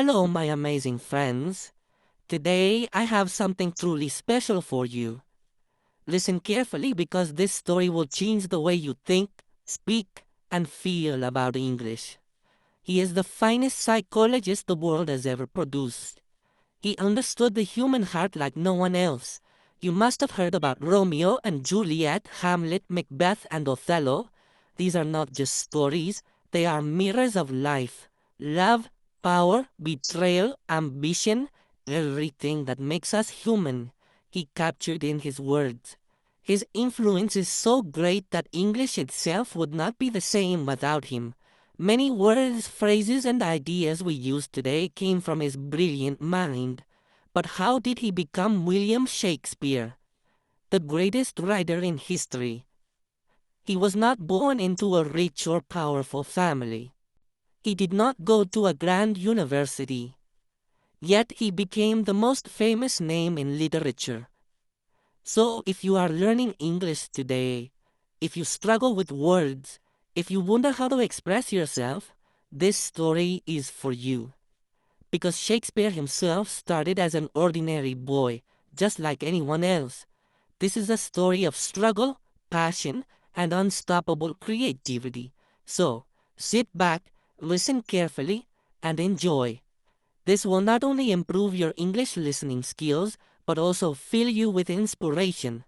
Hello, my amazing friends. Today I have something truly special for you. Listen carefully because this story will change the way you think, speak, and feel about English. He is the finest psychologist the world has ever produced. He understood the human heart like no one else. You must have heard about Romeo and Juliet, Hamlet, Macbeth, and Othello. These are not just stories, they are mirrors of life. Love, power, betrayal, ambition, everything that makes us human, he captured in his words. His influence is so great that English itself would not be the same without him. Many words, phrases, and ideas we use today came from his brilliant mind. But how did he become William Shakespeare, the greatest writer in history? He was not born into a rich or powerful family. He did not go to a grand university. Yet he became the most famous name in literature. So if you are learning English today, if you struggle with words, if you wonder how to express yourself, this story is for you. Because Shakespeare himself started as an ordinary boy, just like anyone else. This is a story of struggle, passion, and unstoppable creativity. So, sit back, listen carefully, and enjoy. This will not only improve your English listening skills, but also fill you with inspiration.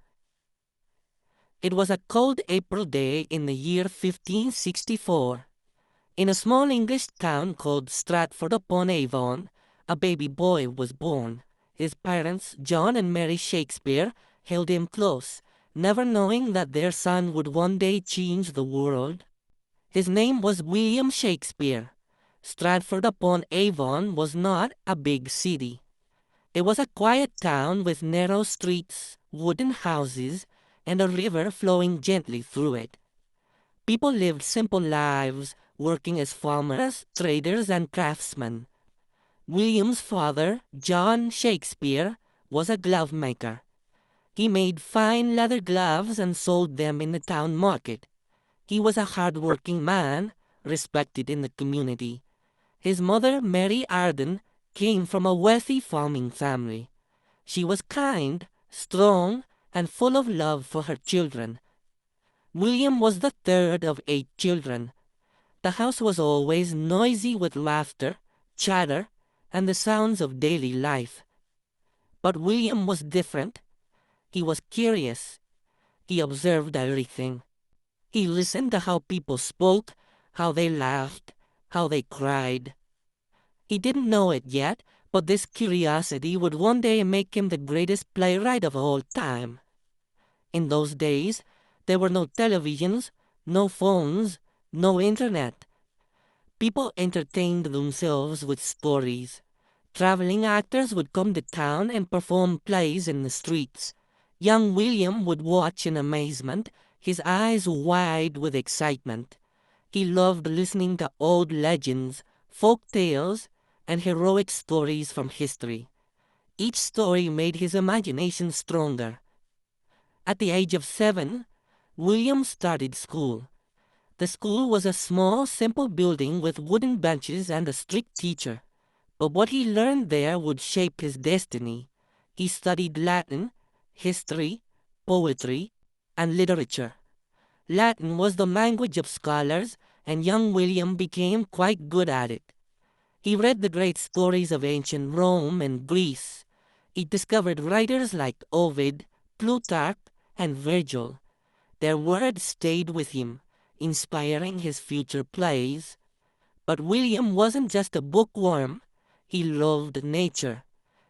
It was a cold April day in the year 1564. In a small English town called Stratford-upon-Avon, a baby boy was born. His parents, John and Mary Shakespeare, held him close, never knowing that their son would one day change the world. His name was William Shakespeare. Stratford-upon-Avon was not a big city. It was a quiet town with narrow streets, wooden houses, and a river flowing gently through it. People lived simple lives, working as farmers, traders, and craftsmen. William's father, John Shakespeare, was a glove maker. He made fine leather gloves and sold them in the town market. He was a hard-working man, respected in the community. His mother, Mary Arden, came from a wealthy farming family. She was kind, strong, and full of love for her children. William was the third of 8 children. The house was always noisy with laughter, chatter, and the sounds of daily life. But William was different. He was curious. He observed everything. He listened to how people spoke, how they laughed, how they cried. He didn't know it yet, but this curiosity would one day make him the greatest playwright of all time. In those days, there were no televisions, no phones, no internet. People entertained themselves with stories. Traveling actors would come to town and perform plays in the streets. Young William would watch in amazement, his eyes wide with excitement. He loved listening to old legends, folk tales, and heroic stories from history. Each story made his imagination stronger. At the age of 7, William started school. The school was a small, simple building with wooden benches and a strict teacher. But what he learned there would shape his destiny. He studied Latin, history, poetry, and literature. Latin was the language of scholars, and young William became quite good at it. He read the great stories of ancient Rome and Greece. He discovered writers like Ovid, Plutarch, and Virgil. Their words stayed with him, inspiring his future plays. But William wasn't just a bookworm. He loved nature.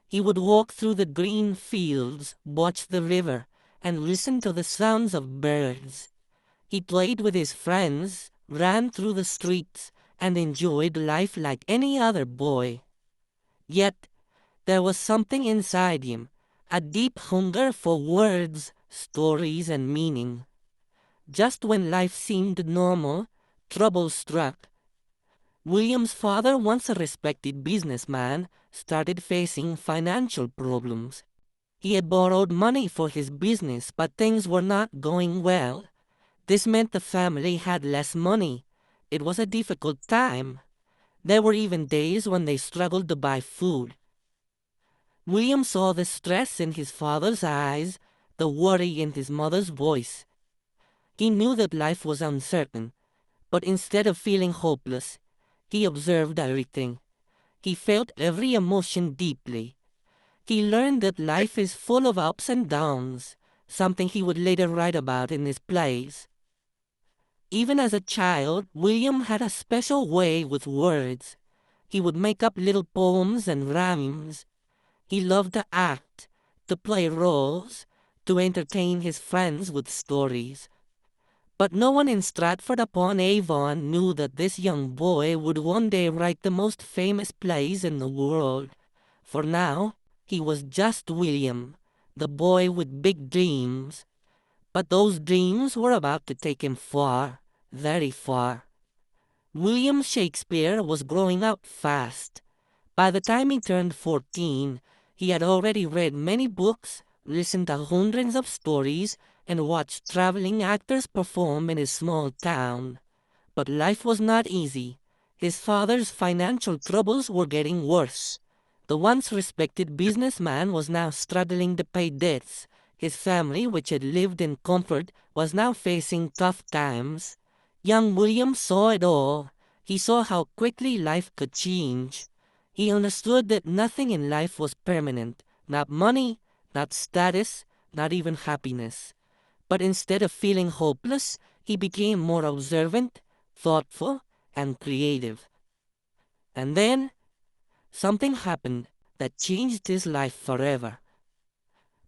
He would walk through the green fields, watch the river, and listen to the sounds of birds. He played with his friends, ran through the streets, and enjoyed life like any other boy. Yet, there was something inside him, a deep hunger for words, stories, and meaning. Just when life seemed normal, trouble struck. William's father, once a respected businessman, started facing financial problems. He had borrowed money for his business, but things were not going well. This meant the family had less money. It was a difficult time. There were even days when they struggled to buy food. William saw the stress in his father's eyes, the worry in his mother's voice. He knew that life was uncertain, but instead of feeling hopeless, he observed everything. He felt every emotion deeply. He learned that life is full of ups and downs, something he would later write about in his plays. Even as a child, William had a special way with words. He would make up little poems and rhymes. He loved to act, to play roles, to entertain his friends with stories. But no one in Stratford-upon-Avon knew that this young boy would one day write the most famous plays in the world. For now, he was just William, the boy with big dreams. But those dreams were about to take him far, very far. William Shakespeare was growing up fast. By the time he turned 14, he had already read many books, listened to hundreds of stories, and watched traveling actors perform in his small town. But life was not easy. His father's financial troubles were getting worse. The once respected businessman was now struggling to pay debts. His family, which had lived in comfort, was now facing tough times. Young William saw it all. He saw how quickly life could change. He understood that nothing in life was permanent, not money, not status, not even happiness. But instead of feeling hopeless, he became more observant, thoughtful, and creative. And then something happened that changed his life forever.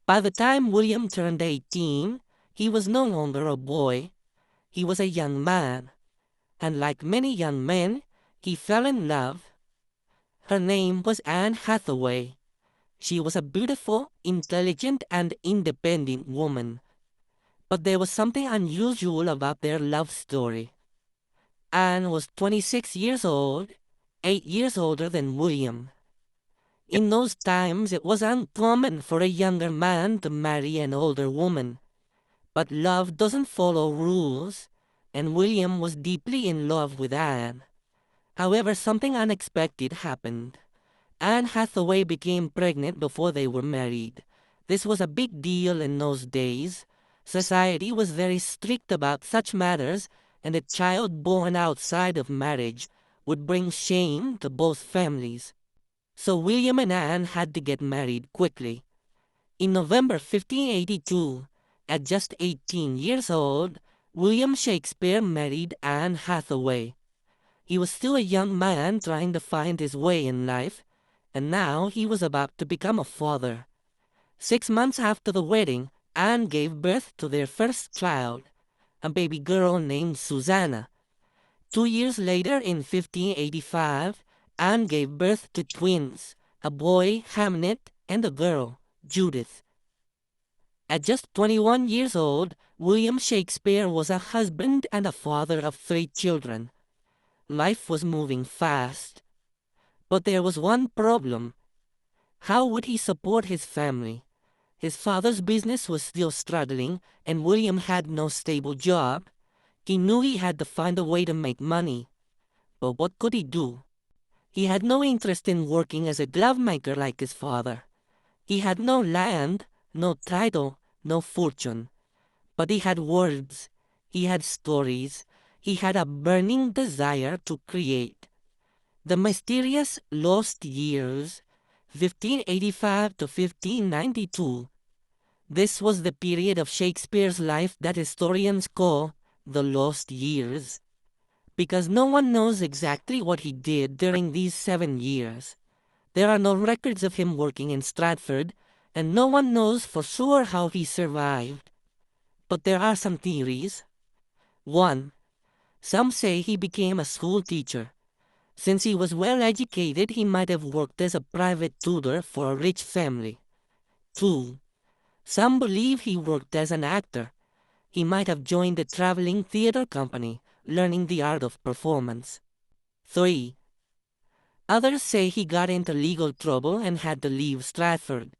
By the time William turned 18, he was no longer a boy. He was a young man. And like many young men, he fell in love. Her name was Anne Hathaway. She was a beautiful, intelligent, and independent woman. But there was something unusual about their love story. Anne was 26 years old, 8 years older than William. In those times, it was uncommon for a younger man to marry an older woman. But love doesn't follow rules, and William was deeply in love with Anne. However, something unexpected happened. Anne Hathaway became pregnant before they were married. This was a big deal in those days. Society was very strict about such matters, and a child born outside of marriage would bring shame to both families. So William and Anne had to get married quickly. In November 1582, at just 18 years old, William Shakespeare married Anne Hathaway. He was still a young man trying to find his way in life, and now he was about to become a father. 6 months after the wedding, Anne gave birth to their first child, a baby girl named Susanna. 2 years later, in 1585, Anne gave birth to twins, a boy, Hamnet, and a girl, Judith. At just 21 years old, William Shakespeare was a husband and a father of 3 children. Life was moving fast. But there was one problem. How would he support his family? His father's business was still struggling, and William had no stable job. He knew he had to find a way to make money. But what could he do? He had no interest in working as a glove maker like his father. He had no land, no title, no fortune. But he had words. He had stories. He had a burning desire to create. The mysterious lost years, 1585 to 1592. This was the period of Shakespeare's life that historians call the lost years, because no one knows exactly what he did during these 7 years. There are no records of him working in Stratford, and no one knows for sure how he survived. But there are some theories. 1. Some say he became a school teacher. Since he was well educated, he might have worked as a private tutor for a rich family. 2. Some believe he worked as an actor. He might have joined a traveling theater company, learning the art of performance. 3. Others say he got into legal trouble and had to leave Stratford.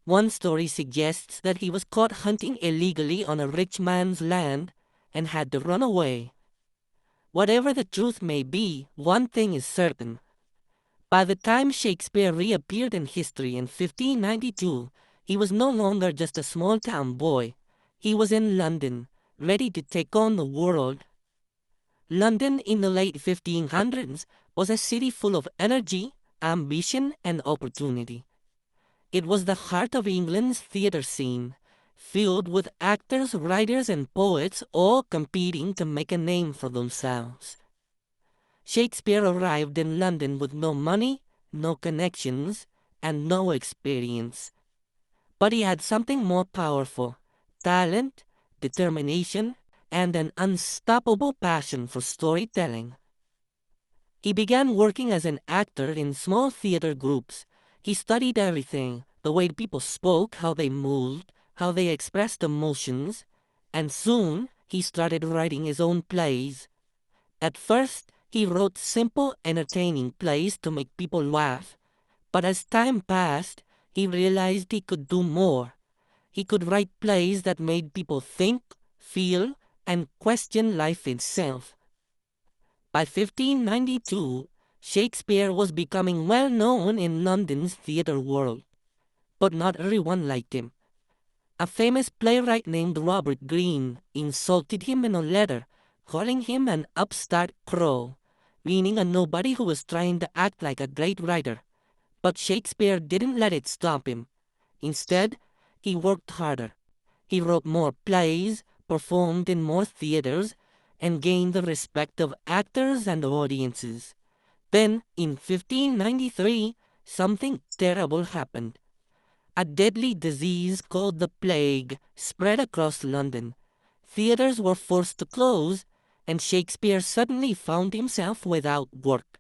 One story suggests that he was caught hunting illegally on a rich man's land and had to run away. Whatever the truth may be, one thing is certain. By the time Shakespeare reappeared in history in 1592, he was no longer just a small-town boy. He was in London, ready to take on the world. London in the late 1500s was a city full of energy, ambition, and opportunity. It was the heart of England's theatre scene, filled with actors, writers, and poets all competing to make a name for themselves. Shakespeare arrived in London with no money, no connections, and no experience. But he had something more powerful: talent, determination, and an unstoppable passion for storytelling. He began working as an actor in small theater groups. He studied everything: the way people spoke, how they moved, how they expressed emotions, and soon he started writing his own plays. At first, he wrote simple, entertaining plays to make people laugh, but as time passed, he realized he could do more. He could write plays that made people think, feel, and question life itself. By 1592, Shakespeare was becoming well known in London's theatre world, but not everyone liked him. A famous playwright named Robert Greene insulted him in a letter, calling him an upstart crow, meaning a nobody who was trying to act like a great writer. But Shakespeare didn't let it stop him. Instead, he worked harder. He wrote more plays, performed in more theaters, and gained the respect of actors and audiences. Then, in 1593, something terrible happened. A deadly disease called the plague spread across London. Theaters were forced to close, and Shakespeare suddenly found himself without work.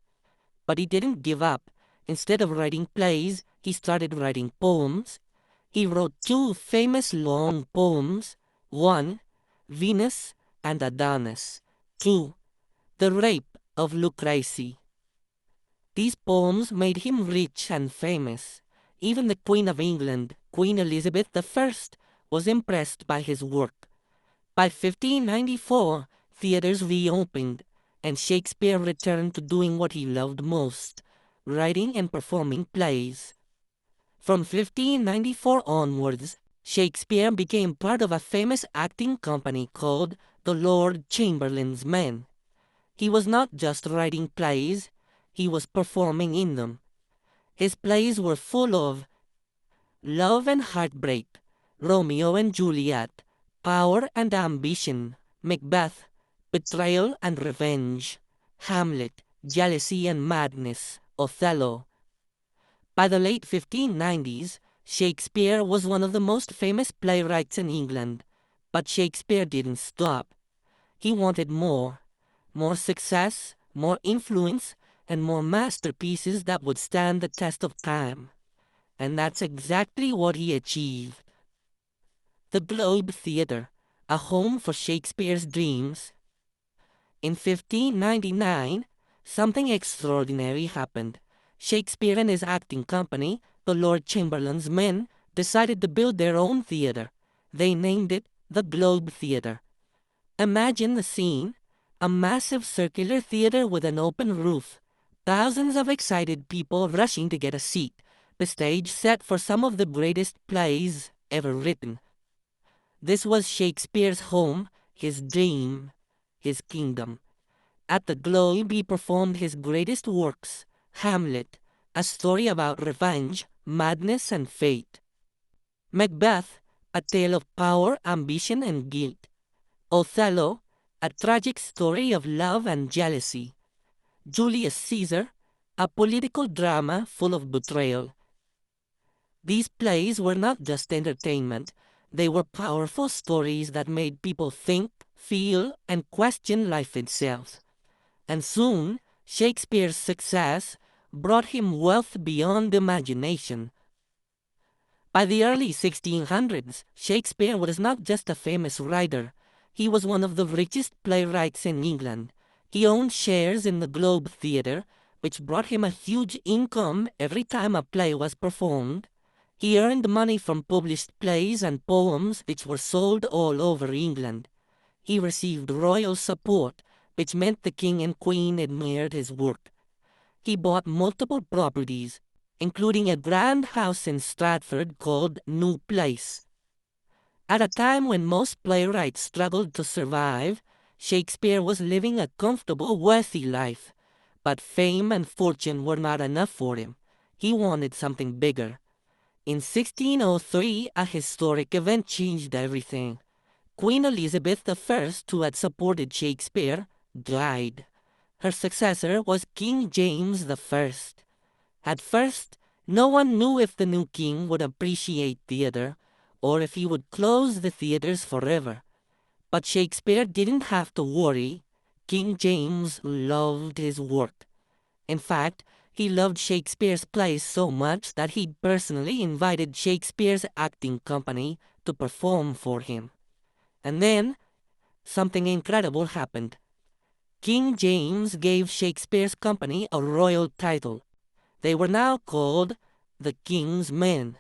But he didn't give up. Instead of writing plays, he started writing poems. He wrote two famous long poems: one, Venus and Adonis; two, The Rape of Lucrece. These poems made him rich and famous. Even the Queen of England, Queen Elizabeth I, was impressed by his work. By 1594, theaters reopened, and Shakespeare returned to doing what he loved most: writing and performing plays. From 1594 onwards, Shakespeare became part of a famous acting company called the Lord Chamberlain's Men. He was not just writing plays, he was performing in them. His plays were full of love and heartbreak, Romeo and Juliet, power and ambition, Macbeth, betrayal and revenge, Hamlet, jealousy and madness, Othello. By the late 1590s, Shakespeare was one of the most famous playwrights in England. But Shakespeare didn't stop. He wanted more. More success, more influence, and more masterpieces that would stand the test of time. And that's exactly what he achieved. The Globe Theatre, a home for Shakespeare's dreams. In 1599, something extraordinary happened. Shakespeare and his acting company, the Lord Chamberlain's Men, decided to build their own theatre. They named it the Globe Theatre. Imagine the scene: a massive circular theatre with an open roof, thousands of excited people rushing to get a seat, the stage set for some of the greatest plays ever written. This was Shakespeare's home, his dream, his kingdom. At the Globe he performed his greatest works: Hamlet, a story about revenge, madness, and fate; Macbeth, a tale of power, ambition, and guilt; Othello, a tragic story of love and jealousy; Julius Caesar, a political drama full of betrayal. These plays were not just entertainment, they were powerful stories that made people think, feel, and question life itself. And soon, Shakespeare's success brought him wealth beyond imagination. By the early 1600s, Shakespeare was not just a famous writer, he was one of the richest playwrights in England. He owned shares in the Globe Theatre, which brought him a huge income every time a play was performed. He earned money from published plays and poems which were sold all over England. He received royal support, which meant the king and queen admired his work. He bought multiple properties, including a grand house in Stratford called New Place. At a time when most playwrights struggled to survive, Shakespeare was living a comfortable, wealthy life. But fame and fortune were not enough for him. He wanted something bigger. In 1603, a historic event changed everything. Queen Elizabeth I, who had supported Shakespeare, died. Her successor was King James I. At first, no one knew if the new king would appreciate theater or if he would close the theaters forever. But Shakespeare didn't have to worry. King James loved his work. In fact, he loved Shakespeare's plays so much that he personally invited Shakespeare's acting company to perform for him. And then, something incredible happened. King James gave Shakespeare's company a royal title. They were now called the King's Men.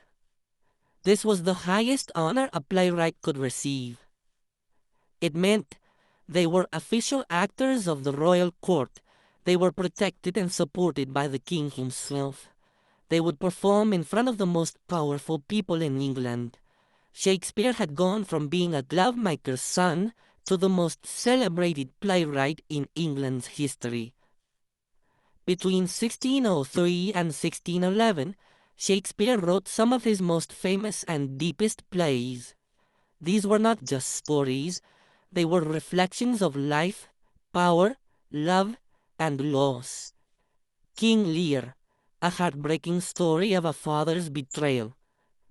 This was the highest honor a playwright could receive. It meant they were official actors of the royal court. They were protected and supported by the king himself. They would perform in front of the most powerful people in England. Shakespeare had gone from being a glovemaker's son to the most celebrated playwright in England's history. Between 1603 and 1611, Shakespeare wrote some of his most famous and deepest plays. These were not just stories, they were reflections of life, power, love, and loss. King Lear, a heartbreaking story of a father's betrayal.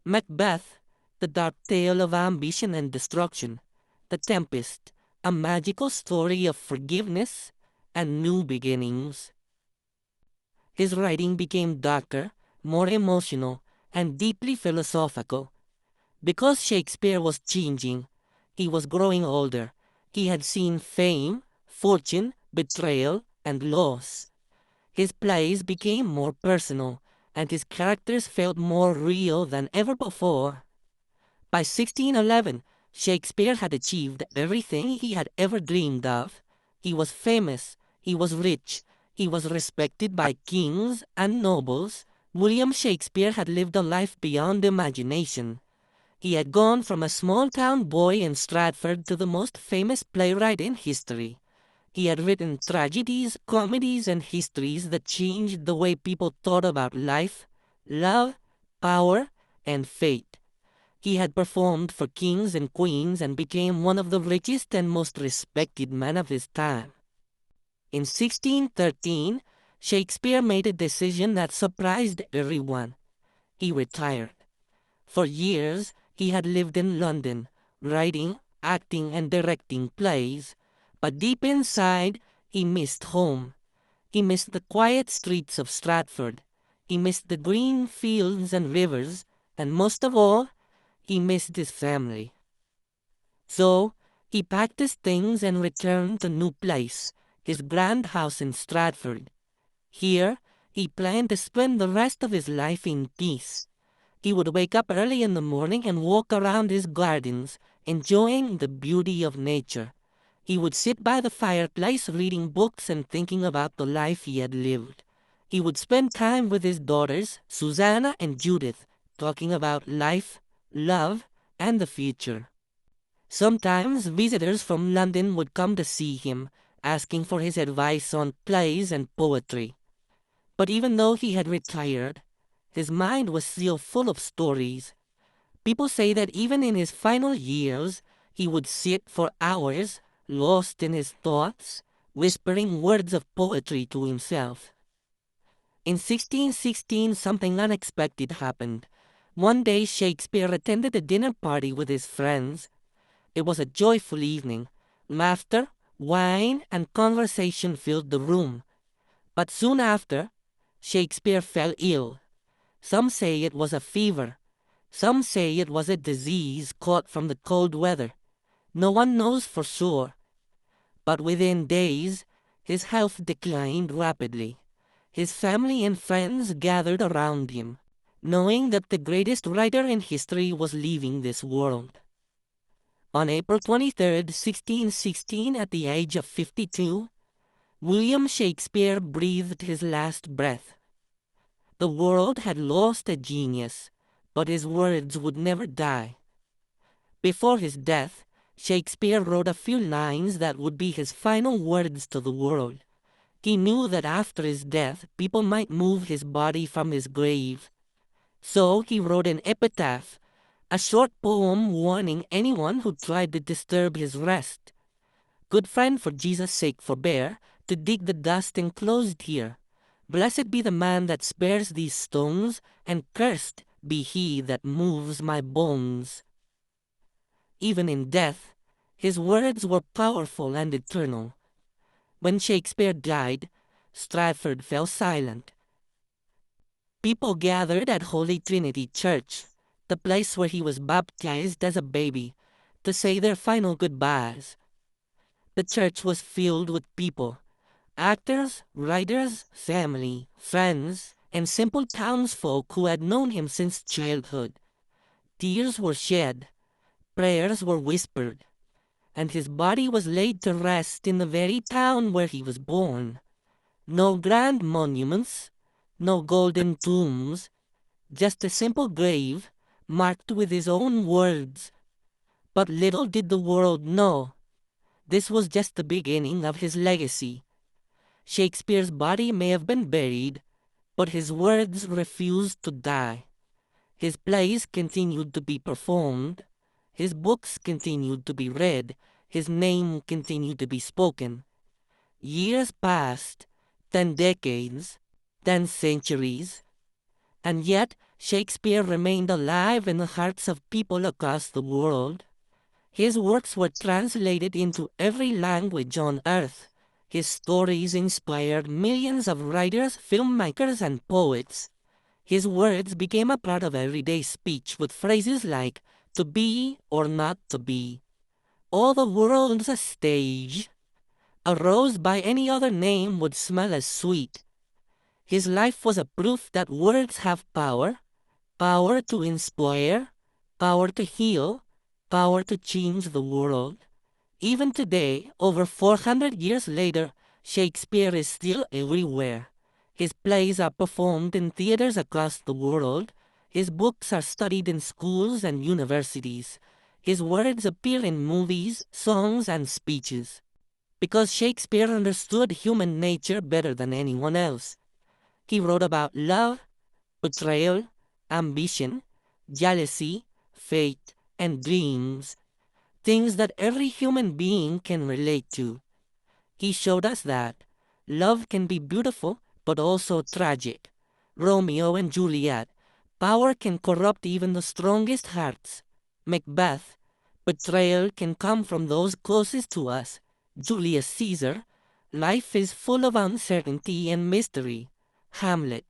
Macbeth, the dark tale of ambition and destruction. The Tempest, a magical story of forgiveness and new beginnings. His writing became darker, more emotional, and deeply philosophical. Because Shakespeare was changing, he was growing older. He had seen fame, fortune, betrayal, and loss. His plays became more personal, and his characters felt more real than ever before. By 1611, Shakespeare had achieved everything he had ever dreamed of. He was famous, he was rich, he was respected by kings and nobles. William Shakespeare had lived a life beyond imagination. He had gone from a small-town boy in Stratford to the most famous playwright in history. He had written tragedies, comedies, and histories that changed the way people thought about life, love, power, and fate. He had performed for kings and queens and became one of the richest and most respected men of his time. In 1613, Shakespeare made a decision that surprised everyone. He retired. For years, he had lived in London, writing, acting, and directing plays, but deep inside, he missed home. He missed the quiet streets of Stratford. He missed the green fields and rivers, and most of all, he missed his family. So, he packed his things and returned to New Place, his grand house in Stratford. Here, he planned to spend the rest of his life in peace. He would wake up early in the morning and walk around his gardens, enjoying the beauty of nature. He would sit by the fireplace reading books and thinking about the life he had lived. He would spend time with his daughters, Susanna and Judith, talking about life, love, and the future. Sometimes visitors from London would come to see him, asking for his advice on plays and poetry. But even though he had retired, his mind was still full of stories. People say that even in his final years, he would sit for hours, lost in his thoughts, whispering words of poetry to himself. In 1616, something unexpected happened. One day, Shakespeare attended a dinner party with his friends. It was a joyful evening. Laughter, wine, and conversation filled the room. But soon after, Shakespeare fell ill. Some say it was a fever. Some say it was a disease caught from the cold weather. No one knows for sure. But within days, his health declined rapidly. His family and friends gathered around him, knowing that the greatest writer in history was leaving this world. On April 23, 1616, at the age of 52, William Shakespeare breathed his last breath. The world had lost a genius, but his words would never die. Before his death, Shakespeare wrote a few lines that would be his final words to the world. He knew that after his death, people might move his body from his grave. So he wrote an epitaph, a short poem warning anyone who tried to disturb his rest. Good friend, for Jesus' sake forbear to dig the dust enclosed here. Blessed be the man that spares these stones, and cursed be he that moves my bones. Even in death, his words were powerful and eternal. When Shakespeare died, Stratford fell silent. People gathered at Holy Trinity Church, the place where he was baptized as a baby, to say their final goodbyes. The church was filled with people, actors, writers, family, friends, and simple townsfolk who had known him since childhood. Tears were shed, prayers were whispered, and his body was laid to rest in the very town where he was born. No grand monuments, no golden tombs, just a simple grave marked with his own words. But little did the world know, this was just the beginning of his legacy. Shakespeare's body may have been buried, but his words refused to die. His plays continued to be performed, his books continued to be read, his name continued to be spoken. Years passed, 10 decades, 10 centuries, and yet Shakespeare remained alive in the hearts of people across the world. His works were translated into every language on earth. His stories inspired millions of writers, filmmakers, and poets. His words became a part of everyday speech with phrases like, to be or not to be. All the world's a stage. A rose by any other name would smell as sweet. His life was a proof that words have power, power to inspire, power to heal, power to change the world. Even today, over 400 years later, Shakespeare is still everywhere. His plays are performed in theaters across the world. His books are studied in schools and universities. His words appear in movies, songs, and speeches. Because Shakespeare understood human nature better than anyone else. He wrote about love, betrayal, ambition, jealousy, fate, and dreams, things that every human being can relate to. He showed us that love can be beautiful but also tragic. Romeo and Juliet, power can corrupt even the strongest hearts. Macbeth, betrayal can come from those closest to us. Julius Caesar, life is full of uncertainty and mystery. Hamlet,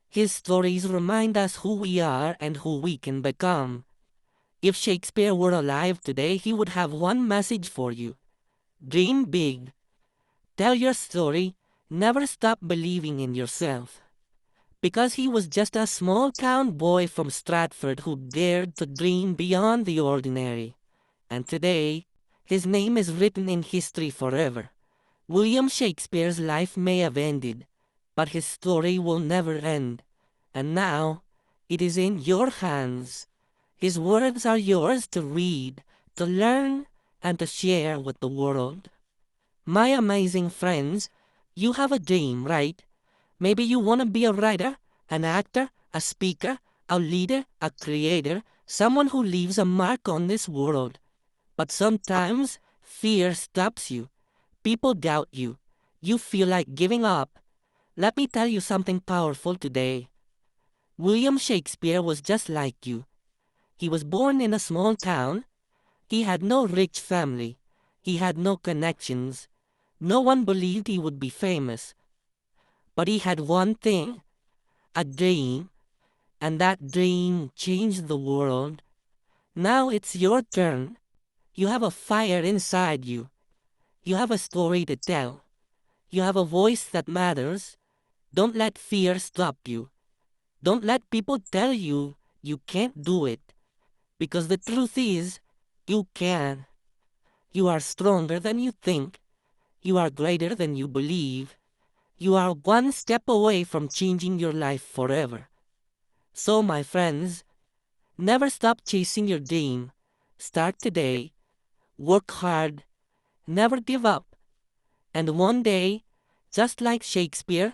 his stories remind us who we are and who we can become. If Shakespeare were alive today, he would have one message for you. Dream big. Tell your story. Never stop believing in yourself. Because he was just a small town boy from Stratford who dared to dream beyond the ordinary. And today, his name is written in history forever. William Shakespeare's life may have ended, but his story will never end. And now, it is in your hands. His words are yours to read, to learn, and to share with the world. My amazing friends, you have a dream, right? Maybe you want to be a writer, an actor, a speaker, a leader, a creator, someone who leaves a mark on this world. But sometimes, fear stops you. People doubt you. You feel like giving up. Let me tell you something powerful today. William Shakespeare was just like you. He was born in a small town. He had no rich family. He had no connections. No one believed he would be famous. But he had one thing, a dream, and that dream changed the world. Now it's your turn. You have a fire inside you. You have a story to tell. You have a voice that matters. Don't let fear stop you. Don't let people tell you you can't do it. Because the truth is, you can. You are stronger than you think. You are greater than you believe. You are one step away from changing your life forever. So, my friends, never stop chasing your dream. Start today, work hard, never give up, and one day, just like Shakespeare,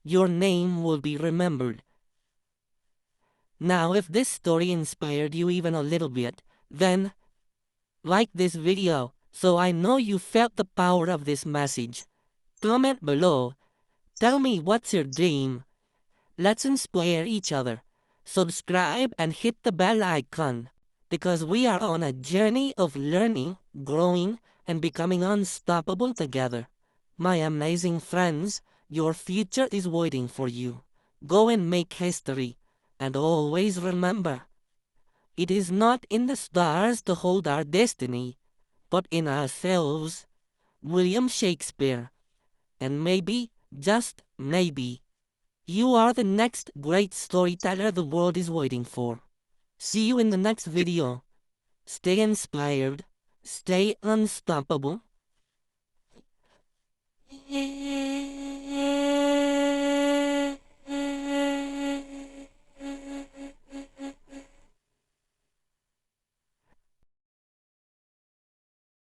your name will be remembered. Now, if this story inspired you even a little bit, then like this video so I know you felt the power of this message. Comment below. Tell me what's your dream. Let's inspire each other. Subscribe and hit the bell icon because we are on a journey of learning, growing, and becoming unstoppable together. My amazing friends, your future is waiting for you. Go and make history. And always remember, it is not in the stars to hold our destiny, but in ourselves. William Shakespeare. And maybe, just maybe, you are the next great storyteller the world is waiting for. See you in the next video. Stay inspired, stay unstoppable,